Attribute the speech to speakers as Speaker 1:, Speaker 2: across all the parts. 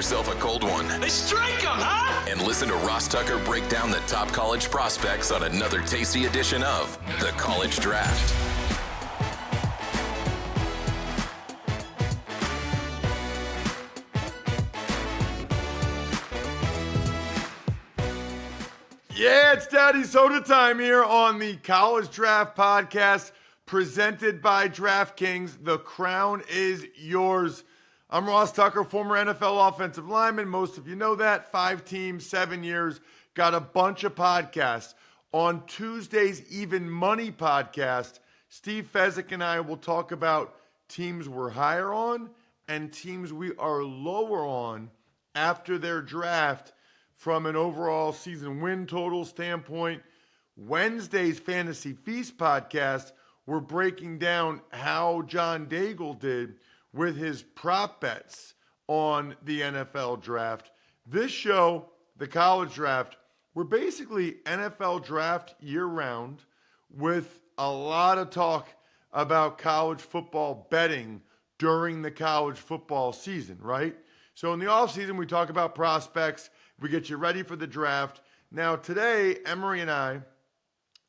Speaker 1: yourself a cold one.
Speaker 2: They strike 'em, huh?
Speaker 1: And listen to Ross Tucker break down the top college prospects on another tasty edition of The College Draft.
Speaker 3: Yeah, it's Daddy Soda time here on the College Draft Podcast presented by DraftKings. The crown is yours. I'm Ross Tucker, former NFL offensive lineman. Most of you know that. 5 teams, 7 years. Got a bunch of podcasts. On Tuesday's Even Money podcast, Steve Fezzik and I will talk about teams we're higher on and teams we are lower on after their draft from an overall season win total standpoint. Wednesday's Fantasy Feast podcast, we're breaking down how John Daigle did with his prop bets on the NFL draft. This show, the college draft, we're basically NFL draft year-round with a lot of talk about college football betting during the college football season, right? So in the offseason, we talk about prospects. We get you ready for the draft. Now, today, Emory and I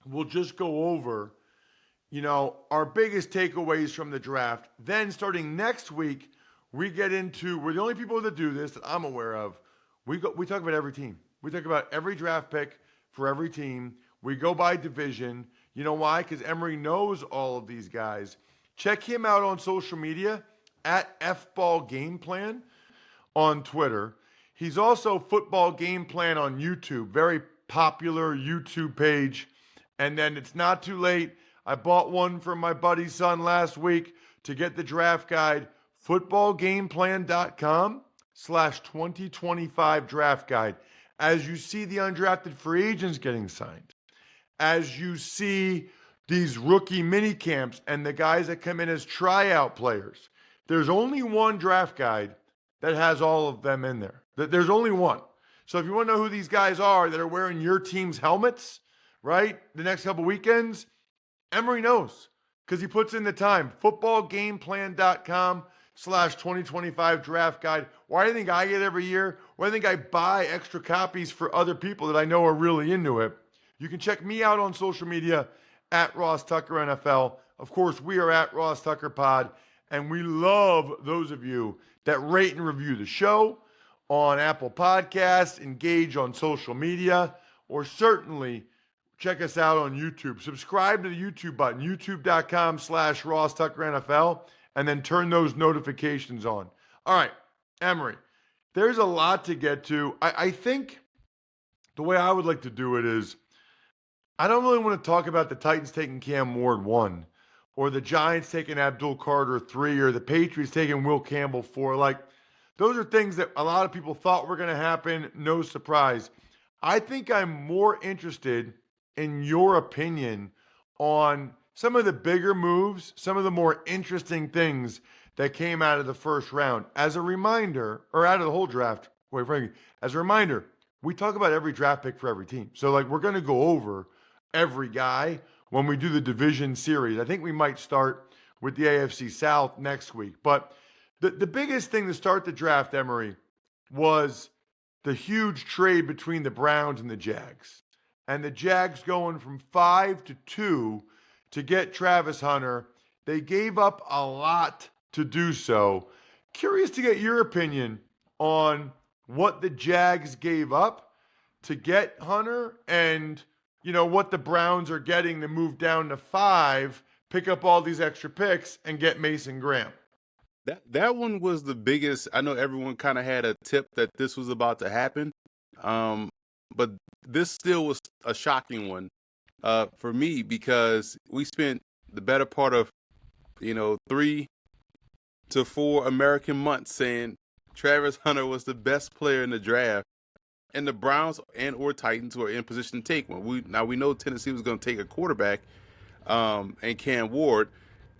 Speaker 3: will just go over, our biggest takeaways from the draft. Then, starting next week, we get into, we're the only people that do this that I'm aware of. We talk about every team. We talk about every draft pick for every team. We go by division. You know why? Because Emory knows all of these guys. Check him out on social media at FBallGamePlan on Twitter. He's also Football Game Plan on YouTube, very popular YouTube page. And then it's not too late. I bought one for my buddy's son last week to get the draft guide, footballgameplan.com/2025 draft guide. As you see the undrafted free agents getting signed, as you see these rookie mini camps and the guys that come in as tryout players, there's only one draft guide that has all of them in there. There's only one. So if you want to know who these guys are that are wearing your team's helmets, right, the next couple weekends, Emory knows because he puts in the time. Footballgameplan.com/2025 draft guide. Why do you think I get every year? Why do you think I buy extra copies for other people that I know are really into it? You can check me out on social media at Ross Tucker NFL. Of course, we are at Ross Tucker Pod, and we love those of you that rate and review the show on Apple Podcasts, engage on social media, or certainly check us out on YouTube. Subscribe to the YouTube button, youtube.com/Ross Tucker NFL, and then turn those notifications on. All right, Emory, there's a lot to get to. I think the way I would like to do it is, I don't really want to talk about the Titans taking Cam Ward 1, or the Giants taking Abdul Carter 3, or the Patriots taking Will Campbell 4. Those are things that a lot of people thought were going to happen. No surprise. I think I'm more interested in your opinion on some of the bigger moves, some of the more interesting things that came out of the first round. As a reminder, or out of the whole draft, quite frankly, as a reminder, we talk about every draft pick for every team. So we're going to go over every guy when we do the division series. I think we might start with the AFC South next week. But the biggest thing to start the draft, Emory, was the huge trade between the Browns and the Jags. And the Jags going from 5 to 2 to get Travis Hunter. They gave up a lot to do so. Curious to get your opinion on what the Jags gave up to get Hunter and, what the Browns are getting to move down to 5, pick up all these extra picks, and get Mason Graham.
Speaker 4: That one was the biggest. I know everyone kind of had a tip that this was about to happen. But this still was a shocking one for me because we spent the better part of, 3 to 4 American months saying Travis Hunter was the best player in the draft, and the Browns and or Titans were in position to take one. We know Tennessee was going to take a quarterback, and Cam Ward,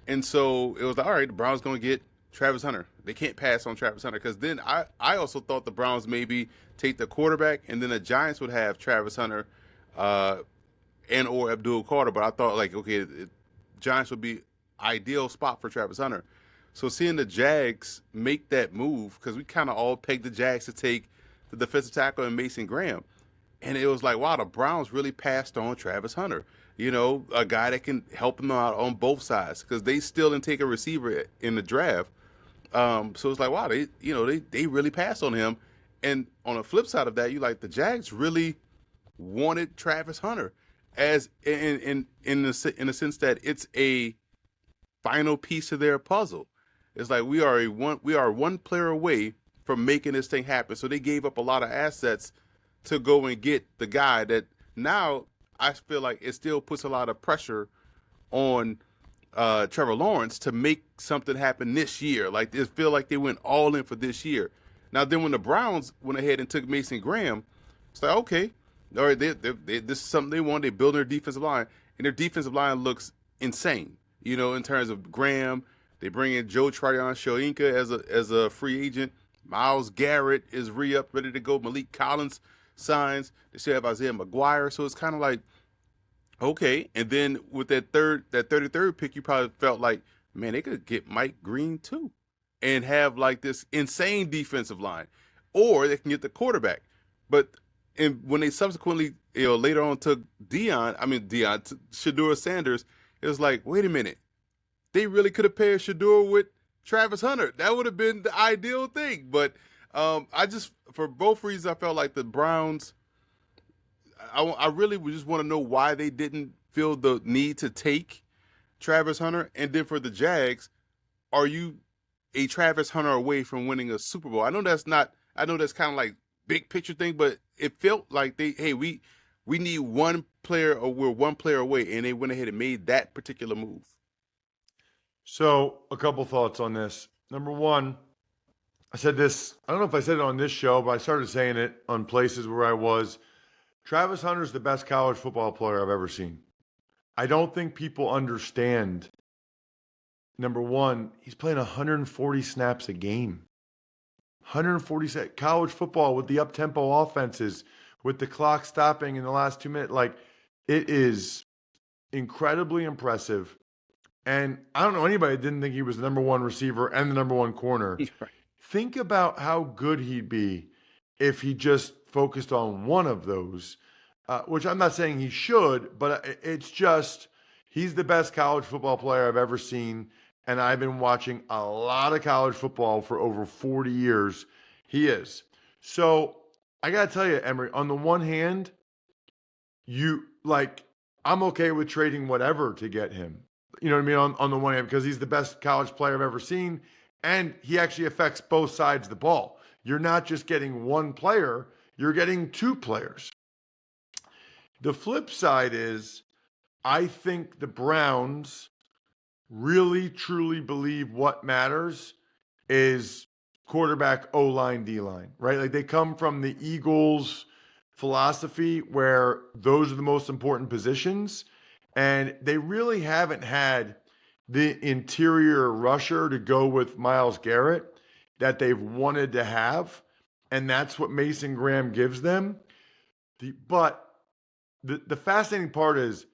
Speaker 4: and so it was like, all right, the Browns going to get Travis Hunter. They can't pass on Travis Hunter because then I also thought the Browns maybe take the quarterback and then the Giants would have Travis Hunter and or Abdul Carter. But I thought Giants would be ideal spot for Travis Hunter. So seeing the Jags make that move, because we kind of all pegged the Jags to take the defensive tackle and Mason Graham. And it was like, wow, the Browns really passed on Travis Hunter. You know, a guy that can help them out on both sides because they still didn't take a receiver in the draft. So it's like, wow, they really passed on him. And on the flip side of that, you like the Jags really wanted Travis Hunter as in the sense that it's a final piece of their puzzle. It's like we are one player away from making this thing happen. So they gave up a lot of assets to go and get the guy that now I feel like it still puts a lot of pressure on Trevor Lawrence to make something happen this year. Like they feel like they went all in for this year. Now then, when the Browns went ahead and took Mason Graham, it's like okay, all right, this is something they want. They build their defensive line, and their defensive line looks insane. You know, in terms of Graham, they bring in Joe Tryon-Shoyinka as a free agent. Myles Garrett is re-up, ready to go. Malik Collins signs. They still have Isaiah McGuire, so it's kind of like okay. And then with that 33rd pick, you probably felt like, man, they could get Mike Green too, and have like this insane defensive line, or they can get the quarterback. But when they subsequently, later on took Shedeur Sanders, it was like, wait a minute, they really could have paired Shedeur with Travis Hunter. That would have been the ideal thing. But for both reasons, I felt like the Browns, I really would just want to know why they didn't feel the need to take Travis Hunter. And then for the Jags, are you a Travis Hunter away from winning a Super Bowl? I know that's kind of like big picture thing, but it felt like we need one player, or we're one player away, and they went ahead and made that particular move.
Speaker 3: So a couple thoughts on this. Number one, I said this, I don't know if I said it on this show, but I started saying it on places where I was. Travis Hunter's the best college football player I've ever seen. I don't think people understand. Number one, he's playing 140 snaps a game. 140 college football with the up-tempo offenses, with the clock stopping in the last 2 minutes. Like, it is incredibly impressive. And I don't know anybody that didn't think he was the number one receiver and the number one corner.
Speaker 4: Right.
Speaker 3: Think about how good he'd be if he just focused on one of those, which I'm not saying he should, but it's just he's the best college football player I've ever seen. And I've been watching a lot of college football for over 40 years. He is. So I got to tell you, Emory, on the one hand, I'm okay with trading whatever to get him. You know what I mean? On the one hand, because he's the best college player I've ever seen. And he actually affects both sides of the ball. You're not just getting one player, you're getting two players. The flip side is, I think the Browns really, truly believe what matters is quarterback, O-line, D-line, right? Like they come from the Eagles philosophy where those are the most important positions. And they really haven't had the interior rusher to go with Myles Garrett that they've wanted to have. And that's what Mason Graham gives them. But the fascinating part is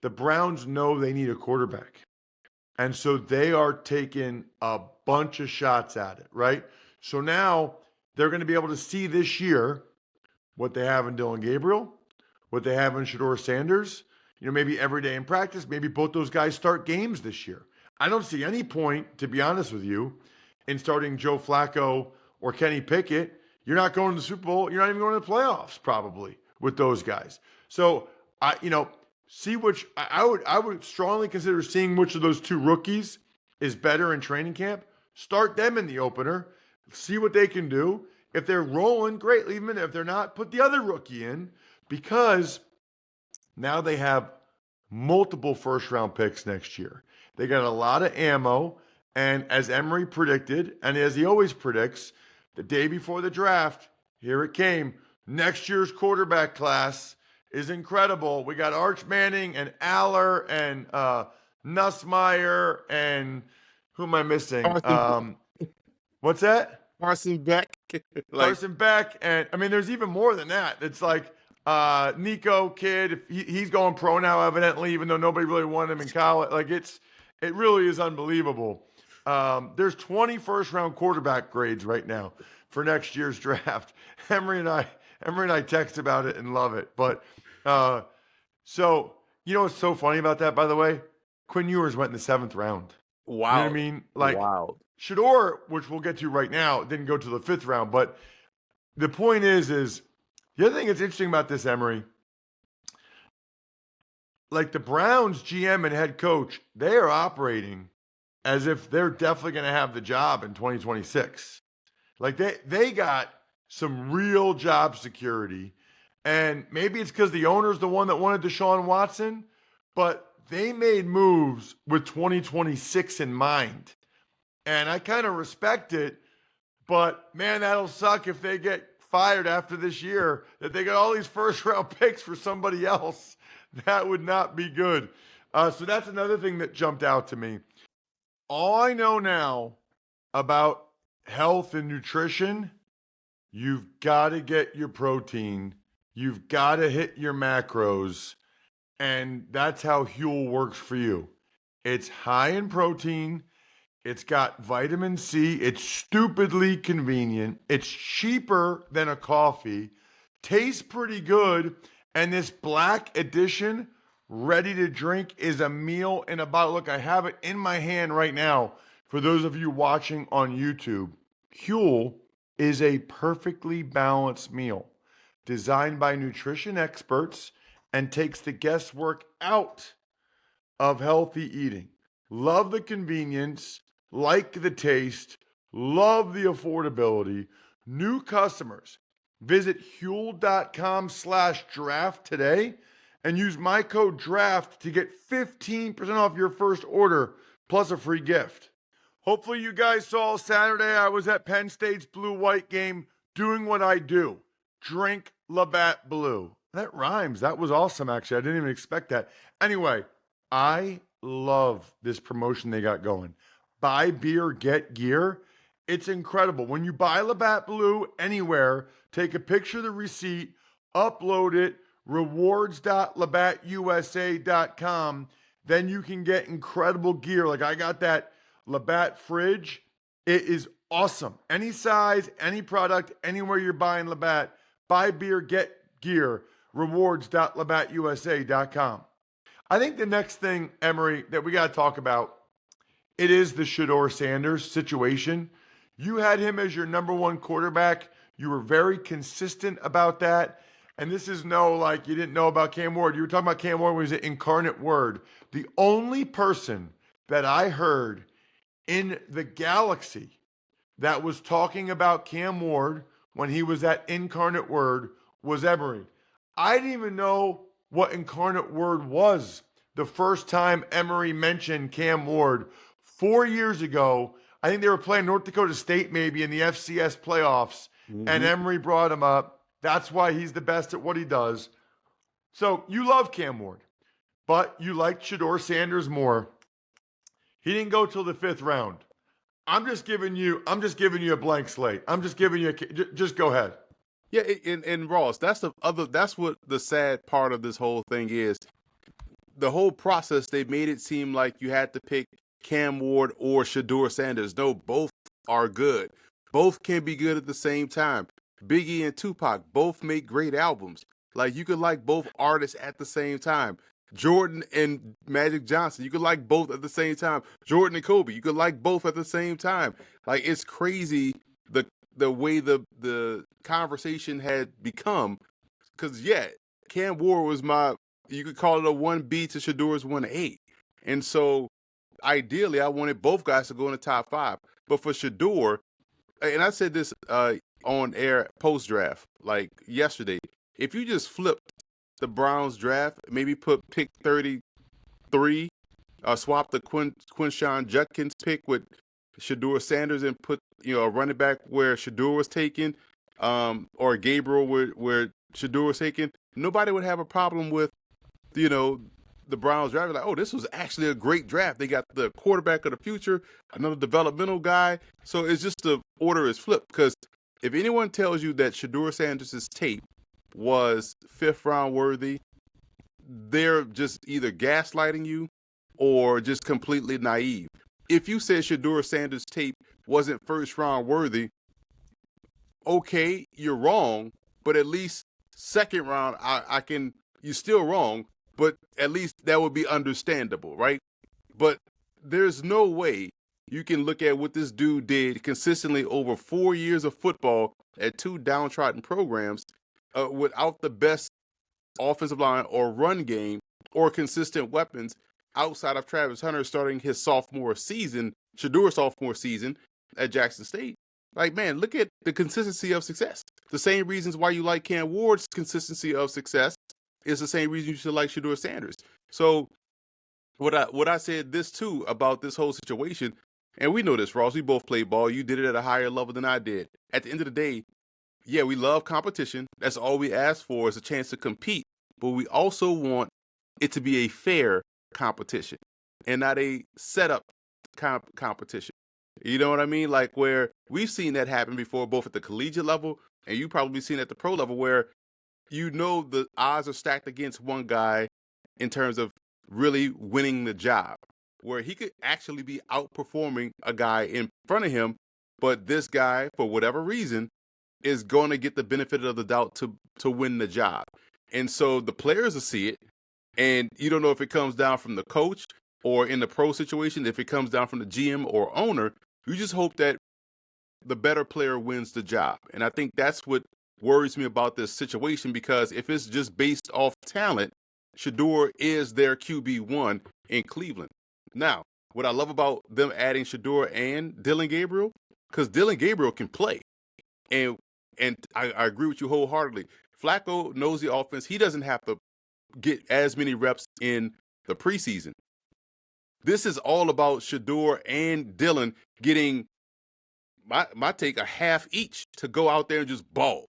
Speaker 3: the Browns know they need a quarterback. And so they are taking a bunch of shots at it, right? So now they're going to be able to see this year what they have in Dylan Gabriel, what they have in Shedeur Sanders, maybe every day in practice, maybe both those guys start games this year. I don't see any point, to be honest with you, in starting Joe Flacco or Kenny Pickett. You're not going to the Super Bowl. You're not even going to the playoffs probably with those guys. So, see which I would strongly consider seeing which of those two rookies is better in training camp. Start them in the opener. See what they can do. If they're rolling, great. Leave them in there. If they're not, put the other rookie in, because now they have multiple first-round picks next year. They got a lot of ammo, and as Emory predicted, and as he always predicts, the day before the draft, here it came. Next year's quarterback class is incredible. We got Arch Manning and Aller and Nussmeier and who am I missing? What's that?
Speaker 4: Carson Beck.
Speaker 3: Carson Beck. And I mean, there's even more than that. It's like Nico kid. He's going pro now, evidently, even though nobody really wanted him in college. Like it really is unbelievable. There's 20 first-round quarterback grades right now for next year's draft. Emory and I text about it and love it. But so you know what's so funny about that, by the way? Quinn Ewers went in the 7th round. You know what I
Speaker 4: Wow.
Speaker 3: mean? Like
Speaker 4: Wow.
Speaker 3: Shedeur, which we'll get to right now, didn't go to the 5th round. But the point is the other thing that's interesting about this, Emory, like the Browns GM and head coach, they are operating as if they're definitely going to have the job in 2026. Like they got some real job security. And maybe it's because the owner's the one that wanted Deshaun Watson, but they made moves with 2026 in mind. And I kind of respect it, but man, that'll suck if they get fired after this year, that they got all these first round picks for somebody else. That would not be good. So that's another thing that jumped out to me. All I know now about health and nutrition, you've got to get your protein, you've got to hit your macros, and that's how Huel works for you. It's high in protein, it's got vitamin C, it's stupidly convenient, it's cheaper than a coffee, tastes pretty good, and this black edition ready to drink is a meal in a bottle. Look, I have it in my hand right now for those of you watching on YouTube. Huel is a perfectly balanced meal designed by nutrition experts and takes the guesswork out of healthy eating. Love the convenience, like the taste, love the affordability. New customers, visit Huel.com/draft today and use my code DRAFT to get 15% off your first order plus a free gift. Hopefully you guys saw Saturday I was at Penn State's blue-white game doing what I do. Drink Labatt Blue. That rhymes. That was awesome, actually. I didn't even expect that. Anyway, I love this promotion they got going. Buy beer, get gear. It's incredible. When you buy Labatt Blue anywhere, take a picture of the receipt, upload it, rewards.labattusa.com. Then you can get incredible gear. Like I got that Labatt fridge. It is awesome. Any size, any product, anywhere you're buying Labatt, buy beer, get gear, rewards.labattusa.com. I think the next thing, Emory, that we got to talk about, it is the Shedeur Sanders situation. You had him as your number one quarterback. You were very consistent about that. And this is no, like, you didn't know about Cam Ward. You were talking about Cam Ward when he was an incarnate word. The only person that I heard in the galaxy that was talking about Cam Ward when he was at Incarnate Word was Emory. I didn't even know what Incarnate Word was the first time Emory mentioned Cam Ward 4 years ago. I think they were playing North Dakota State maybe in the FCS playoffs, and Emory brought him up. That's why he's the best at what he does. So you love Cam Ward, but you like Shedeur Sanders more. He didn't go till the 5th round. I'm just giving you a blank slate. I'm just giving you just go ahead.
Speaker 4: Yeah, and Ross, that's what the sad part of this whole thing is. The whole process, they made it seem like you had to pick Cam Ward or Shedeur Sanders. No, both are good. Both can be good at the same time. Biggie and Tupac both make great albums. Like, you could like both artists at the same time. Jordan and Magic Johnson, you could like both at the same time. Jordan and Kobe, you could like both at the same time. Like, it's crazy the way the conversation had become. Because, yeah, Cam Ward was you could call it a 1B to Shedeur's 1A. And so, ideally, I wanted both guys to go in the top 5. But for Shedeur, and I said this on air post-draft, like yesterday, if you just flipped the Browns draft, maybe put pick 33, swap the Quinshon Judkins pick with Shedeur Sanders and put a running back where Shedeur was taken, or Gabriel where Shedeur was taken, nobody would have a problem with the Browns draft. Like, oh, this was actually a great draft. They got the quarterback of the future, another developmental guy. So it's just the order is flipped. Because if anyone tells you that Shedeur Sanders' tape was 5th round worthy, they're just either gaslighting you or just completely naive. if you said Shedeur Sanders' tape wasn't first round worthy, okay, you're wrong, but at least second round, I can, you're still wrong, but at least that would be understandable, right? But there's no way you can look at what this dude did consistently over 4 years of football at two downtrodden programs without the best offensive line or run game or consistent weapons outside of Travis Hunter starting his sophomore season, Shedeur's sophomore season at Jackson State. Like, man, look at the consistency of success. The same reasons why you like Cam Ward's consistency of success is the same reason you should like Shedeur Sanders. So what I said this too about this whole situation, and we know this, Ross, we both played ball. You did it at a higher level than I did. At the end of the day, yeah, we love competition. That's all we ask for is a chance to compete. But we also want it to be a fair competition and not a setup competition. You know what I mean? Like where we've seen that happen before, both at the collegiate level and you probably seen at the pro level where you know the odds are stacked against one guy in terms of really winning the job, where he could actually be outperforming a guy in front of him, but this guy, for whatever reason, is going to get the benefit of the doubt to win the job. And so the players will see it, and you don't know if it comes down from the coach or in the pro situation, if it comes down from the GM or owner. You just hope that the better player wins the job. And I think that's what worries me about this situation, because if it's just based off talent, Shedeur is their QB1 in Cleveland. Now, what I love about them adding Shedeur and Dillon Gabriel, because Dillon Gabriel can play. And I agree with you wholeheartedly. Flacco knows the offense. He doesn't have to get as many reps in the preseason. This is all about Shedeur and Dillon getting, my take, a half each to go out there and just ball.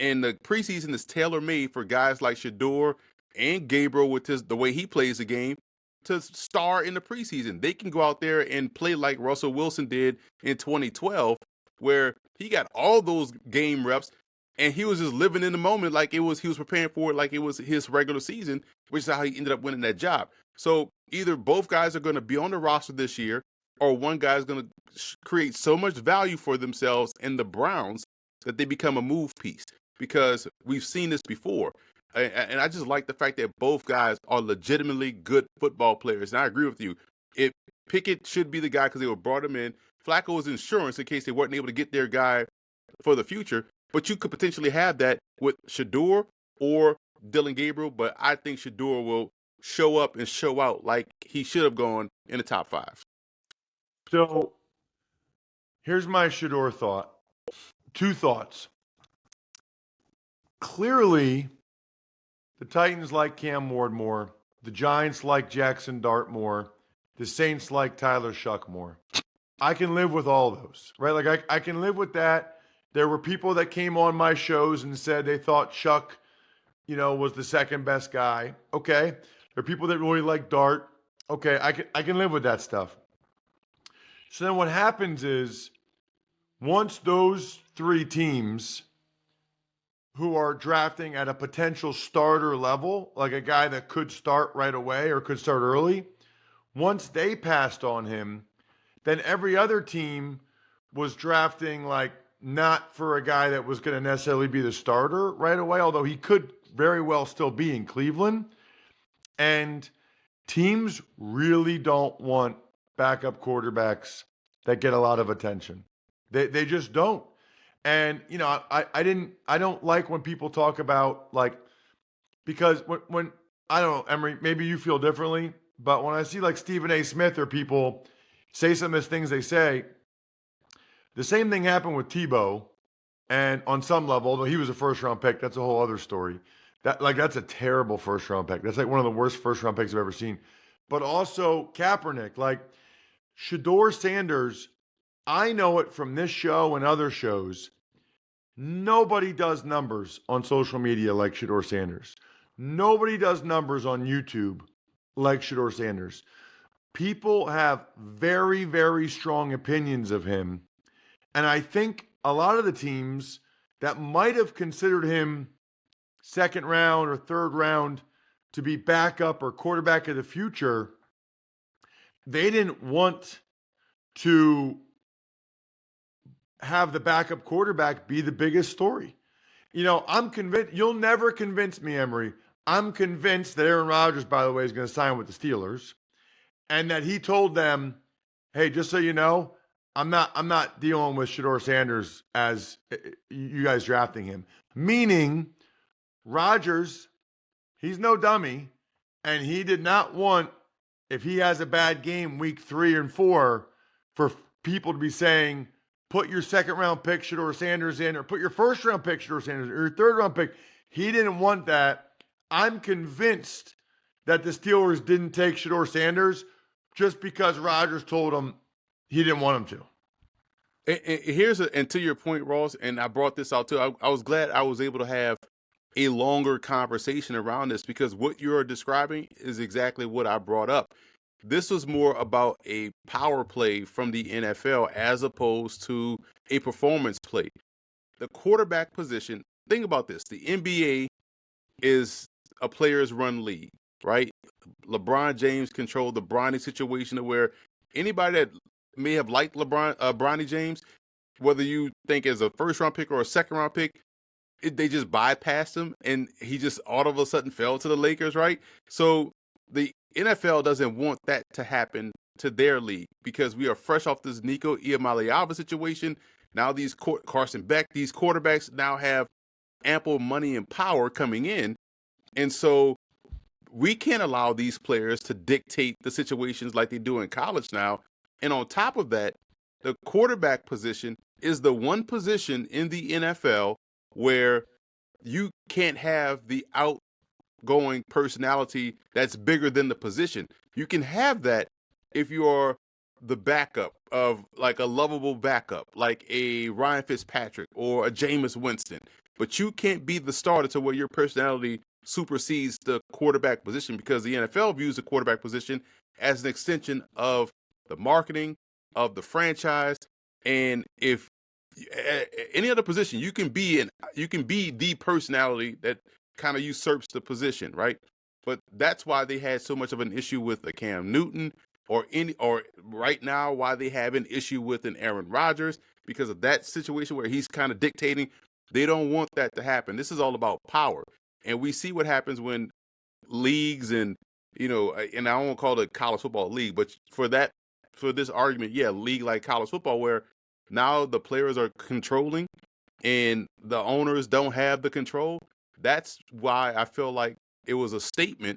Speaker 4: And the preseason is tailor-made for guys like Shedeur and Gabriel with the way he plays the game to star in the preseason. They can go out there and play like Russell Wilson did in 2012, where he got all those game reps and he was just living in the moment like he was preparing for it like it was his regular season, which is how he ended up winning that job. So either both guys are going to be on the roster this year, or one guy is going to create so much value for themselves in the Browns that they become a move piece, because we've seen this before. And I just like the fact that both guys are legitimately good football players. And I agree with you. Pickett should be the guy because they were brought him in. Flacco is insurance in case they weren't able to get their guy for the future. But you could potentially have that with Shedeur or Dillon Gabriel. But I think Shedeur will show up and show out like he should have gone in the top 5.
Speaker 3: So here's my Shedeur thought. 2 thoughts. Clearly, the Titans like Cam Ward more. The Giants like Jackson Dart more. The Saints like Tyler Shuck more. I can live with all those, right? Like I can live with that. There were people that came on my shows and said they thought Shuck, was the second best guy. Okay. There are people that really like Dart. Okay, I can live with that stuff. So then what happens is, once those 3 teams who are drafting at a potential starter level, like a guy that could start right away or could start early, once they passed on him, then every other team was drafting like not for a guy that was going to necessarily be the starter right away, although he could very well still be in Cleveland. And teams really don't want backup quarterbacks that get a lot of attention. They just don't. And, I don't like when people talk about, like, because when I don't know, Emory, maybe you feel differently, but when I see like Stephen A. Smith or people say some of the things they say, the same thing happened with Tebow. And on some level, although he was a first round pick, that's a whole other story. That's a terrible first round pick. That's like one of the worst first round picks I've ever seen. But also Kaepernick, like Shedeur Sanders, I know it from this show and other shows. Nobody does numbers on social media like Shedeur Sanders. Nobody does numbers on YouTube like Shedeur Sanders. People have very, very strong opinions of him. And I think a lot of the teams that might have considered him second round or third round to be backup or quarterback of the future, they didn't want to have the backup quarterback be the biggest story. I'm convinced you'll never convince me, Emory. I'm convinced that Aaron Rodgers, by the way, is going to sign with the Steelers, and that he told them, "Hey, just so you know, I'm not dealing with Shedeur Sanders as you guys drafting him." Meaning, Rodgers, he's no dummy, and he did not want, if he has a bad game week 3 and 4, for people to be saying, put your second round pick Shedeur Sanders in, or put your first round pick Shedeur Sanders, or your third round pick. He didn't want that. I'm convinced that the Steelers didn't take Shedeur Sanders just because Rodgers told him he didn't want him to.
Speaker 4: And to your point, Ross, and I brought this out too. I was glad I was able to have a longer conversation around this, because what you're describing is exactly what I brought up. This was more about a power play from the NFL as opposed to a performance play. The quarterback position, think about this. The NBA is a players run league, right? LeBron James controlled the Bronny situation, to where anybody that may have liked Bronny James, whether you think as a first round pick or a second round pick, they just bypassed him, and he just all of a sudden fell to the Lakers, right? So the NFL doesn't want that to happen to their league, because we are fresh off this Nico Iamaleava situation. Now these Carson Beck, these quarterbacks now have ample money and power coming in, and so we can't allow these players to dictate the situations like they do in college now. And on top of that, the quarterback position is the one position in the NFL where you can't have the outgoing personality that's bigger than the position. You can have that if you're the backup of, like, a lovable backup, like a Ryan Fitzpatrick or a Jameis Winston. But you can't be the starter to where your personality supersedes the quarterback position, because the NFL views the quarterback position as an extension of the marketing of the franchise. And if any other position, you can be the personality that kind of usurps the position, right? But that's why they had so much of an issue with a Cam Newton, or right now why they have an issue with an Aaron Rodgers, because of that situation where he's kind of dictating. They don't want that to happen. This is all about power. And we see what happens when leagues and I won't call it a college football league, but for this argument, yeah, league like college football, where now the players are controlling and the owners don't have the control. That's why I feel like it was a statement,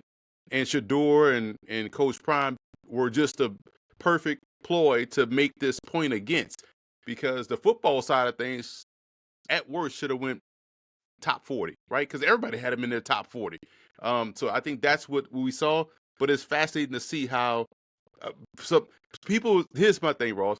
Speaker 4: and Shedeur and Coach Prime were just a perfect ploy to make this point against, because the football side of things at worst should have went top 40, right? Because everybody had him in their top 40. So I think that's what we saw. But it's fascinating to see how some people. Here's my thing, Ross.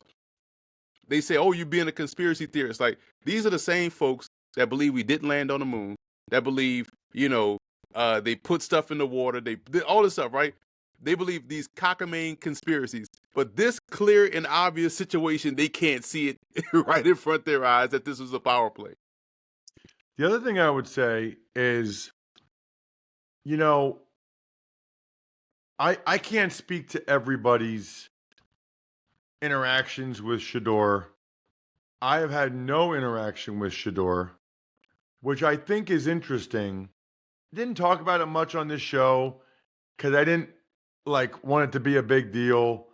Speaker 4: They say, "Oh, you're being a conspiracy theorist." Like, these are the same folks that believe we didn't land on the moon, that believe they put stuff in the water, they did all this stuff, right? They believe these cockamamie conspiracies. But this clear and obvious situation, they can't see it right in front of their eyes that this was a power play.
Speaker 3: The other thing I would say is, I can't speak to everybody's interactions with Shedeur. I have had no interaction with Shedeur, which I think is interesting. Didn't talk about it much on this show because I didn't want it to be a big deal.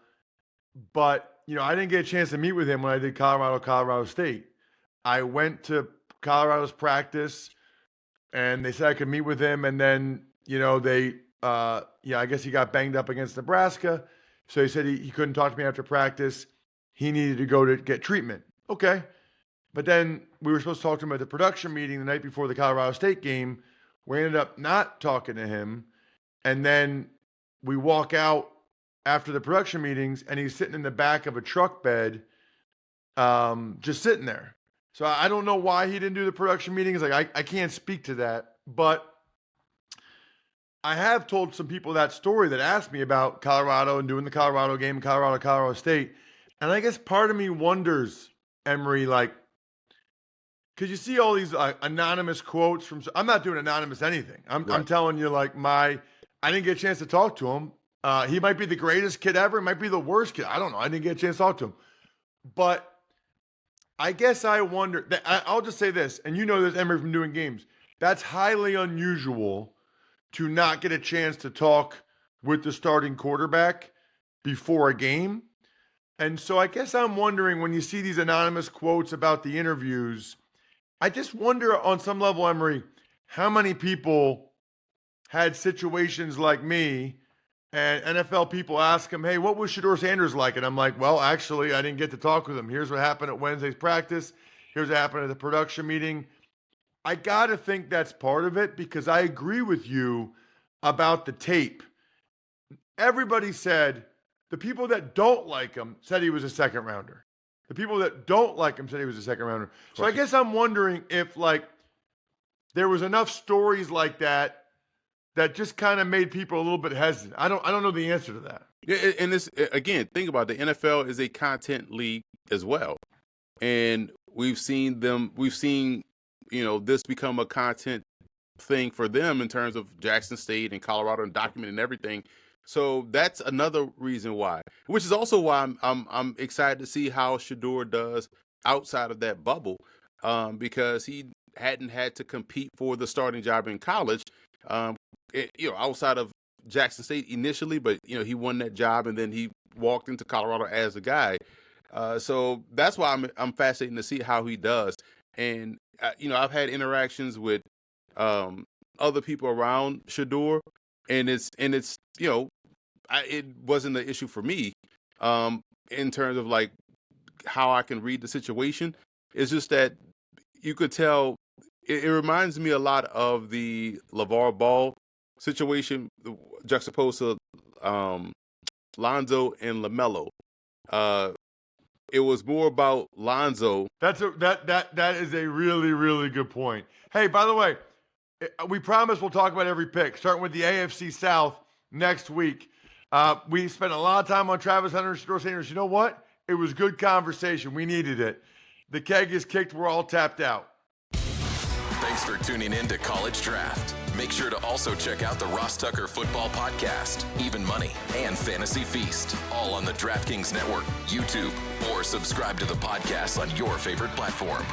Speaker 3: But, I didn't get a chance to meet with him when I did Colorado State. I went to Colorado's practice, and they said I could meet with him, and then I guess he got banged up against Nebraska, so he said he couldn't talk to me after practice. He needed to go to get treatment. Okay, but then we were supposed to talk to him at the production meeting the night before the Colorado State game. We ended up not talking to him, and then we walk out after the production meetings, and he's sitting in the back of a truck bed, just sitting there. So I don't know why he didn't do the production meetings. I can't speak to that. But I have told some people that story that asked me about Colorado and doing the Colorado game, Colorado State. And I guess part of me wonders, Emory, because you see all these anonymous quotes from, I'm not doing anonymous anything. I'm telling you, I didn't get a chance to talk to him. He might be the greatest kid ever. He might be the worst kid. I don't know. I didn't get a chance to talk to him. But I guess I wonder. I'll just say this, and you know this, Emory, from doing games. That's highly unusual to not get a chance to talk with the starting quarterback before a game. And so I guess I'm wondering, when you see these anonymous quotes about the interviews, I just wonder on some level, Emory, how many people had situations like me, and NFL people ask him, hey, what was Shedeur Sanders like? And I'm like, well, actually, I didn't get to talk with him. Here's what happened at Wednesday's practice. Here's what happened at the production meeting. I got to think that's part of it, because I agree with you about the tape. Everybody said, the people that don't like him said he was a second rounder. The people that don't like him said he was a second rounder. So I guess I'm wondering if, like, there was enough stories like that that just kind of made people a little bit hesitant. I don't know the answer to that.
Speaker 4: Yeah, and this, again, think about it. The NFL is a content league as well, and we've seen, this become a content thing for them in terms of Jackson State and Colorado and documenting everything. So that's another reason why, which is also why I'm excited to see how Shedeur does outside of that bubble, because he hadn't had to compete for the starting job in college, outside of Jackson State initially, but he won that job and then he walked into Colorado as a guy. So that's why I'm fascinated to see how he does. And I've had interactions with other people around Shedeur, and it wasn't an issue for me in terms of like how I can read the situation. It's just that you could tell it reminds me a lot of the LeVar Ball situation juxtaposed to Lonzo and LaMelo. It was more about Lonzo.
Speaker 3: That is a really, really good point. Hey, by the way, we promise we'll talk about every pick, starting with the AFC South next week. We spent a lot of time on Travis Hunter and Shedeur Sanders. You know what? It was good conversation. We needed it. The keg is kicked. We're all tapped out.
Speaker 1: Thanks for tuning in to College Draft. Make sure to also check out the Ross Tucker Football Podcast, Even Money, and Fantasy Feast, all on the DraftKings Network, YouTube, or subscribe to the podcast on your favorite platform.